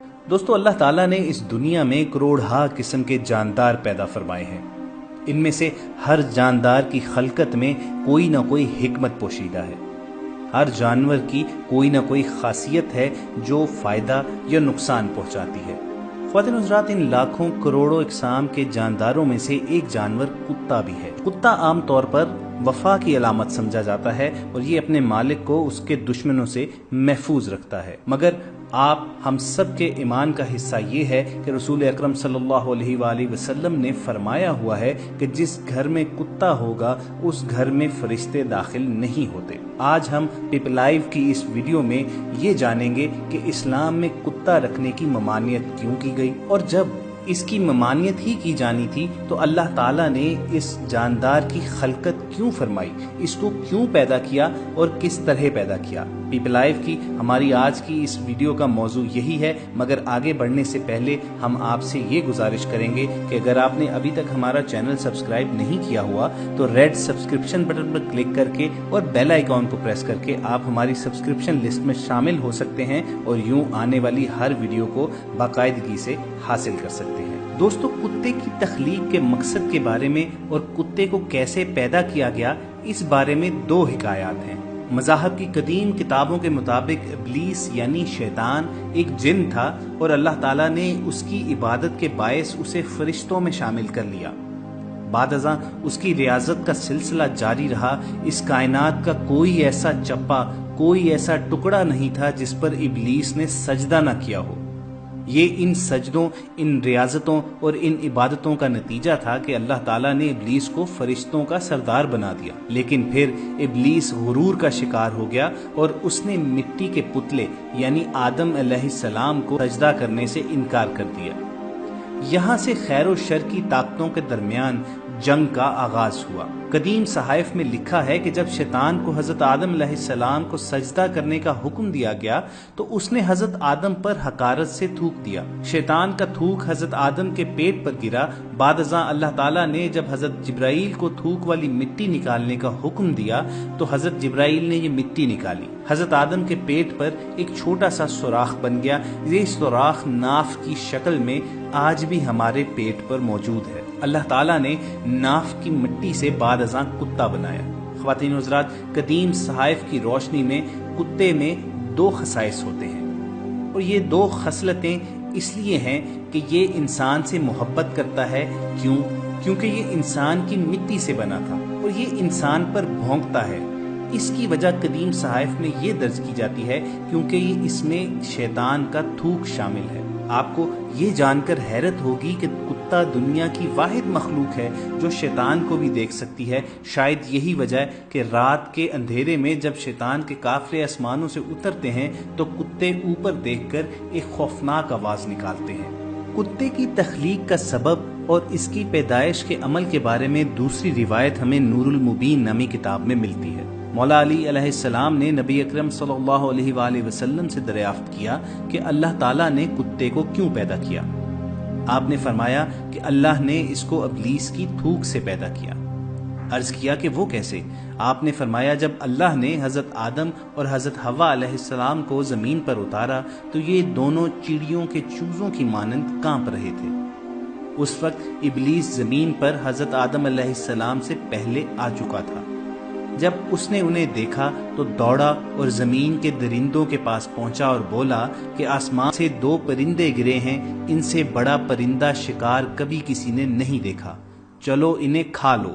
دوستو اللہ تعالیٰ نے اس دنیا میں کروڑہا قسم کے جاندار پیدا فرمائے ہیں۔ ان میں سے ہر جاندار کی خلقت میں کوئی نہ کوئی حکمت پوشیدہ ہے۔ ہر جانور کی کوئی نہ کوئی خاصیت ہے جو فائدہ یا نقصان پہنچاتی ہے۔ خواتین و حضرات، ان لاکھوں کروڑوں اقسام کے جانداروں میں سے ایک جانور کتا بھی ہے۔ کتا عام طور پر وفا کی علامت سمجھا جاتا ہے اور یہ اپنے مالک کو اس کے دشمنوں سے محفوظ رکھتا ہے، مگر آپ ہم سب کے ایمان کا حصہ یہ ہے کہ رسول اکرم صلی اللہ علیہ وآلہ وسلم نے فرمایا ہوا ہے کہ جس گھر میں کتا ہوگا اس گھر میں فرشتے داخل نہیں ہوتے۔ آج ہم پیپل لائیو کی اس ویڈیو میں یہ جانیں گے کہ اسلام میں کتا رکھنے کی ممانعت کیوں کی گئی، اور جب اس کی ممانعت ہی کی جانی تھی تو اللہ تعالیٰ نے اس جاندار کی خلقت کیوں فرمائی، اس کو کیوں پیدا کیا اور کس طرح پیدا کیا۔ پیپل لائیو کی ہماری آج کی اس ویڈیو کا موضوع یہی ہے، مگر آگے بڑھنے سے پہلے ہم آپ سے یہ گزارش کریں گے کہ اگر آپ نے ابھی تک ہمارا چینل سبسکرائب نہیں کیا ہوا تو ریڈ سبسکرپشن بٹن پر کلک کر کے اور بیل آئیکن کو پریس کر کے آپ ہماری سبسکرپشن لسٹ میں شامل ہو سکتے ہیں اور یوں آنے والی ہر ویڈیو کو باقاعدگی سے حاصل کر سکتے ہیں۔ دوستو، کتے کی تخلیق کے مقصد کے بارے میں اور کتے کو کیسے پیدا کیا گیا، اس بارے میں دو حکایات ہیں۔ مذاہب کی قدیم کتابوں کے مطابق ابلیس یعنی شیطان ایک جن تھا اور اللہ تعالیٰ نے اس کی عبادت کے باعث اسے فرشتوں میں شامل کر لیا۔ بعد ازاں اس کی ریاضت کا سلسلہ جاری رہا۔ اس کائنات کا کوئی ایسا چپا، کوئی ایسا ٹکڑا نہیں تھا جس پر ابلیس نے سجدہ نہ کیا ہو۔ یہ ان سجدوں، ان ریاضتوں اور ان عبادتوں کا نتیجہ تھا کہ اللہ تعالیٰ نے ابلیس کو فرشتوں کا سردار بنا دیا، لیکن پھر ابلیس غرور کا شکار ہو گیا اور اس نے مٹی کے پتلے یعنی آدم علیہ السلام کو سجدہ کرنے سے انکار کر دیا۔ یہاں سے خیر و شر کی طاقتوں کے درمیان جنگ کا آغاز ہوا۔ قدیم صحائف میں لکھا ہے کہ جب شیطان کو حضرت آدم علیہ السلام کو سجدہ کرنے کا حکم دیا گیا تو اس نے حضرت آدم پر حقارت سے تھوک دیا۔ شیطان کا تھوک حضرت آدم کے پیٹ پر گرا۔ بعد ازاں اللہ تعالیٰ نے جب حضرت جبرائیل کو تھوک والی مٹی نکالنے کا حکم دیا تو حضرت جبرائیل نے یہ مٹی نکالی۔ حضرت آدم کے پیٹ پر ایک چھوٹا سا سوراخ بن گیا۔ یہ سوراخ ناف کی شکل میں آج بھی ہمارے پیٹ پر موجود ہے۔ اللہ تعالیٰ نے ناف کی مٹی سے بعد ازاں کتا بنایا۔ خواتین و حضرات، قدیم صحائف کی روشنی میں کتے میں دو خصائص ہوتے ہیں، اور یہ دو خصلتیں اس لیے ہیں کہ یہ انسان سے محبت کرتا ہے۔ کیونکہ یہ انسان کی مٹی سے بنا تھا اور یہ انسان پر بھونکتا ہے۔ اس کی وجہ قدیم صحائف میں یہ درج کی جاتی ہے کیونکہ اس میں شیطان کا تھوک شامل ہے۔ آپ کو یہ جان کر حیرت ہوگی کہ کتا دنیا کی واحد مخلوق ہے جو شیطان کو بھی دیکھ سکتی ہے۔ شاید یہی وجہ ہے کہ رات کے اندھیرے میں جب شیطان کے قافلے آسمانوں سے اترتے ہیں تو کتے اوپر دیکھ کر ایک خوفناک آواز نکالتے ہیں۔ کتے کی تخلیق کا سبب اور اس کی پیدائش کے عمل کے بارے میں دوسری روایت ہمیں نور المبین نامی کتاب میں ملتی ہے۔ مولا علی علیہ السلام نے نبی اکرم صلی اللہ علیہ وآلہ وسلم سے دریافت کیا کہ اللہ تعالیٰ نے کتے کو کیوں پیدا کیا؟ آپ نے فرمایا کہ اللہ نے اس کو ابلیس کی تھوک سے پیدا کیا۔ عرض کیا کہ وہ کیسے؟ آپ نے فرمایا جب اللہ نے حضرت آدم اور حضرت حوا علیہ السلام کو زمین پر اتارا تو یہ دونوں چڑیوں کے چوزوں کی مانند کانپ رہے تھے۔ اس وقت ابلیس زمین پر حضرت آدم علیہ السلام سے پہلے آ چکا تھا۔ جب اس نے انہیں دیکھا تو دوڑا اور زمین کے درندوں کے پاس پہنچا اور بولا کہ آسمان سے دو پرندے گرے ہیں، ان سے بڑا پرندہ شکار کبھی کسی نے نہیں دیکھا، چلو انہیں کھا لو۔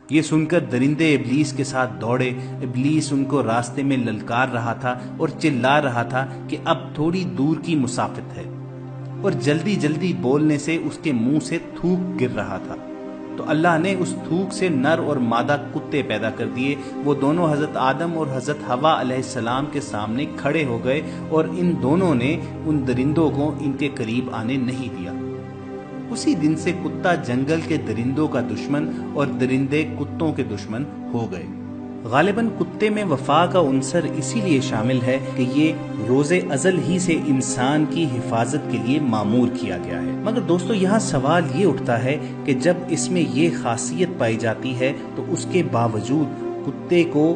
یہ سن کر درندے ابلیس کے ساتھ دوڑے۔ ابلیس ان کو راستے میں للکار رہا تھا اور چلا رہا تھا کہ اب تھوڑی دور کی مسافت ہے، اور جلدی جلدی بولنے سے اس کے منہ سے تھوک گر رہا تھا۔ تو اللہ نے اس تھوک سے نر اور مادہ کتے پیدا کر دیے۔ وہ دونوں حضرت آدم اور حضرت حوا علیہ السلام کے سامنے کھڑے ہو گئے اور ان دونوں نے ان درندوں کو ان کے قریب آنے نہیں دیا۔ اسی دن سے کتا جنگل کے درندوں کا دشمن اور درندے کتوں کے دشمن ہو گئے۔ غالباً کتے میں وفا کا عنصر اسی لیے شامل ہے کہ یہ روز ازل ہی سے انسان کی حفاظت کے لیے معمور کیا گیا ہے۔ مگر دوستو، یہاں سوال یہ اٹھتا ہے کہ جب اس میں یہ خاصیت پائی جاتی ہے تو اس کے باوجود کتے کو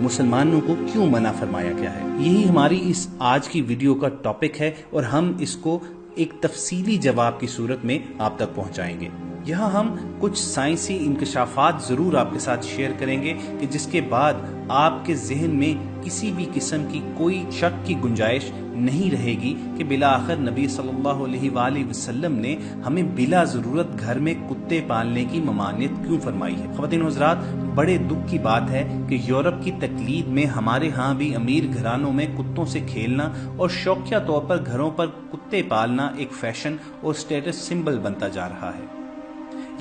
مسلمانوں کو کیوں منع فرمایا گیا ہے؟ یہی ہماری اس آج کی ویڈیو کا ٹاپک ہے اور ہم اس کو ایک تفصیلی جواب کی صورت میں آپ تک پہنچائیں گے۔ یہاں ہم کچھ سائنسی انکشافات ضرور آپ کے ساتھ شیئر کریں گے کہ جس کے بعد آپ کے ذہن میں کسی بھی قسم کی کوئی شک کی گنجائش نہیں رہے گی کہ بالآخر نبی صلی اللہ علیہ وآلہ وسلم نے ہمیں بلا ضرورت گھر میں کتے پالنے کی ممانعت کیوں فرمائی ہے۔ خواتین و حضرات، بڑے دکھ کی بات ہے کہ یورپ کی تقلید میں ہمارے ہاں بھی امیر گھرانوں میں کتوں سے کھیلنا اور شوقیہ طور پر گھروں پر کتے پالنا ایک فیشن اور سٹیٹس سمبل بنتا جا رہا ہے۔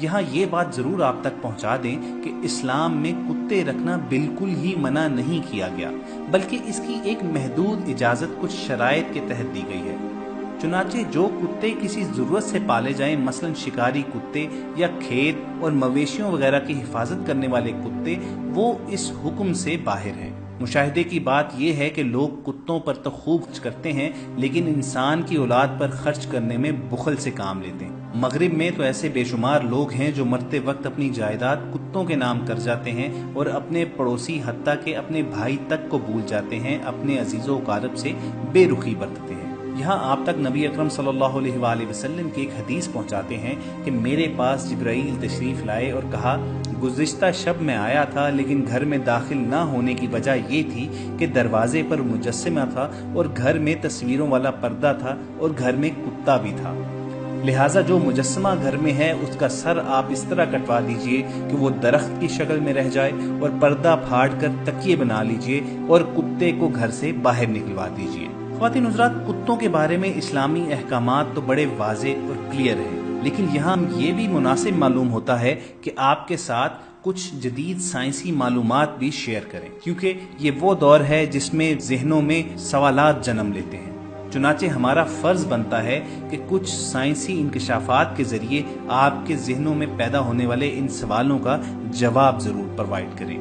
یہاں یہ بات ضرور آپ تک پہنچا دیں کہ اسلام میں کتے رکھنا بالکل ہی منع نہیں کیا گیا، بلکہ اس کی ایک محدود اجازت کچھ شرائط کے تحت دی گئی ہے۔ چنانچہ جو کتے کسی ضرورت سے پالے جائیں، مثلا شکاری کتے یا کھیت اور مویشیوں وغیرہ کی حفاظت کرنے والے کتے، وہ اس حکم سے باہر ہیں۔ مشاہدے کی بات یہ ہے کہ لوگ کتوں پر تو خوب خرچ کرتے ہیں، لیکن انسان کی اولاد پر خرچ کرنے میں بخل سے کام لیتے ہیں۔ مغرب میں تو ایسے بے شمار لوگ ہیں جو مرتے وقت اپنی جائیداد کتوں کے نام کر جاتے ہیں اور اپنے پڑوسی حتیٰ کہ اپنے بھائی تک کو بھول جاتے ہیں، اپنے عزیز و اقارب سے بے رخی برتتے ہیں۔ یہاں آپ تک نبی اکرم صلی اللہ علیہ وآلہ وسلم کی ایک حدیث پہنچاتے ہیں کہ میرے پاس جبرائیل تشریف لائے اور کہا، گزشتہ شب میں آیا تھا لیکن گھر میں داخل نہ ہونے کی وجہ یہ تھی کہ دروازے پر مجسمہ تھا اور گھر میں تصویروں والا پردہ تھا اور گھر میں کتا بھی تھا، لہٰذا جو مجسمہ گھر میں ہے اس کا سر آپ اس طرح کٹوا دیجئے کہ وہ درخت کی شکل میں رہ جائے اور پردہ پھاڑ کر تکیے بنا لیجئے اور کتے کو گھر سے باہر نکلوا دیجئے۔ خواتین حضرات، کتوں کے بارے میں اسلامی احکامات تو بڑے واضح اور کلیئر ہیں، لیکن یہاں یہ بھی مناسب معلوم ہوتا ہے کہ آپ کے ساتھ کچھ جدید سائنسی معلومات بھی شیئر کریں، کیونکہ یہ وہ دور ہے جس میں ذہنوں میں سوالات جنم لیتے ہیں۔ چنانچہ ہمارا فرض بنتا ہے کہ کچھ سائنسی انکشافات کے ذریعے آپ کے ذہنوں میں پیدا ہونے والے ان سوالوں کا جواب ضرور پرووائڈ کریں،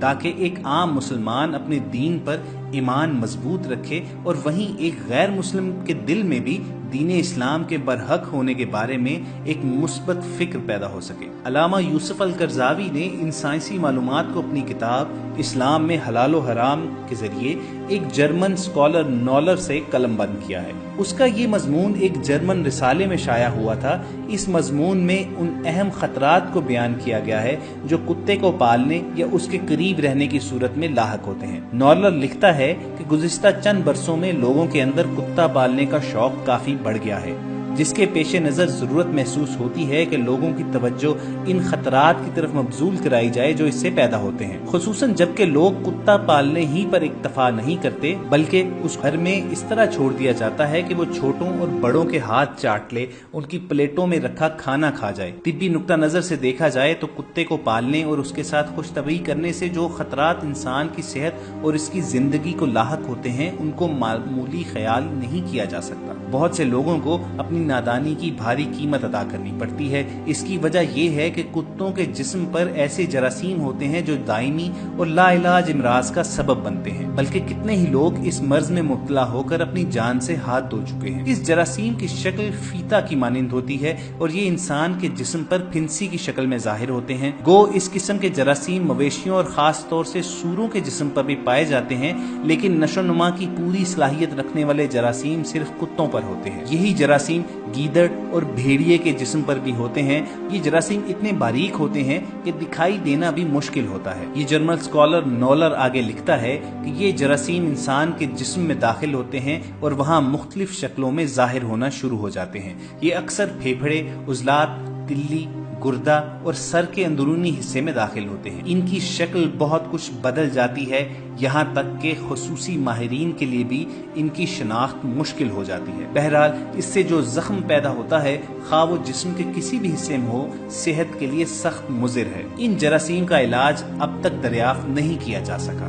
تاکہ ایک عام مسلمان اپنے دین پر ایمان مضبوط رکھے اور وہیں ایک غیر مسلم کے دل میں بھی دین اسلام کے برحق ہونے کے بارے میں ایک مثبت فکر پیدا ہو سکے۔ علامہ یوسف القرضاوی نے ان سائنسی معلومات کو اپنی کتاب اسلام میں حلال و حرام کے ذریعے ایک جرمن اسکالر نالر سے قلم بند کیا ہے۔ اس کا یہ مضمون ایک جرمن رسالے میں شائع ہوا تھا۔ اس مضمون میں ان اہم خطرات کو بیان کیا گیا ہے جو کتے کو پالنے یا اس کے قریب رہنے کی صورت میں لاحق ہوتے ہیں۔ نالر لکھتا ہے کہ گزشتہ چند برسوں میں لوگوں کے اندر کتا پالنے کا شوق کافی بڑھ گیا ہے، جس کے پیش نظر ضرورت محسوس ہوتی ہے کہ لوگوں کی توجہ ان خطرات کی طرف مبذول کرائی جائے جو اس سے پیدا ہوتے ہیں، خصوصاً جبکہ لوگ کتا پالنے ہی پر اکتفا نہیں کرتے بلکہ اس گھر میں اس طرح چھوڑ دیا جاتا ہے کہ وہ چھوٹوں اور بڑوں کے ہاتھ چاٹ لے، ان کی پلیٹوں میں رکھا کھانا کھا جائے۔ طبی نقطہ نظر سے دیکھا جائے تو کتے کو پالنے اور اس کے ساتھ خوش طبعی کرنے سے جو خطرات انسان کی صحت اور اس کی زندگی کو لاحق ہوتے ہیں ان کو معمولی خیال نہیں کیا جا سکتا۔ بہت سے لوگوں کو اپنی نادانی کی بھاری قیمت ادا کرنی پڑتی ہے۔ اس کی وجہ یہ ہے کہ کتوں کے جسم پر ایسے جراثیم ہوتے ہیں جو دائمی اور لا علاج امراض کا سبب بنتے ہیں، بلکہ کتنے ہی لوگ اس مرض میں مبتلا ہو کر اپنی جان سے ہاتھ دھو چکے ہیں۔ اس جراثیم کی شکل فیتا کی مانند ہوتی ہے اور یہ انسان کے جسم پر پھنسی کی شکل میں ظاہر ہوتے ہیں۔ گو اس قسم کے جراثیم مویشیوں اور خاص طور سے سوروں کے جسم پر بھی پائے جاتے ہیں، لیکن نشو و نما کی پوری صلاحیت رکھنے والے جراثیم صرف کتوں پر ہوتے ہیں۔ یہی جراثیم گیدڑ اور بھیڑیے کے جسم پر بھی ہوتے ہیں۔ یہ جراثیم اتنے باریک ہوتے ہیں کہ دکھائی دینا بھی مشکل ہوتا ہے۔ یہ جرمن اسکالر نالر آگے لکھتا ہے کہ یہ جراثیم انسان کے جسم میں داخل ہوتے ہیں اور وہاں مختلف شکلوں میں ظاہر ہونا شروع ہو جاتے ہیں۔ یہ اکثر پھیپھڑے، عضلات، تلی، گردہ اور سر کے اندرونی حصے میں داخل ہوتے ہیں۔ ان کی شکل بہت کچھ بدل جاتی ہے، یہاں تک کہ خصوصی ماہرین کے لیے بھی ان کی شناخت مشکل ہو جاتی ہے۔ بہرحال اس سے جو زخم پیدا ہوتا ہے، خواہ وہ جسم کے کسی بھی حصے میں ہو، صحت کے لیے سخت مضر ہے۔ ان جراثیم کا علاج اب تک دریافت نہیں کیا جا سکا۔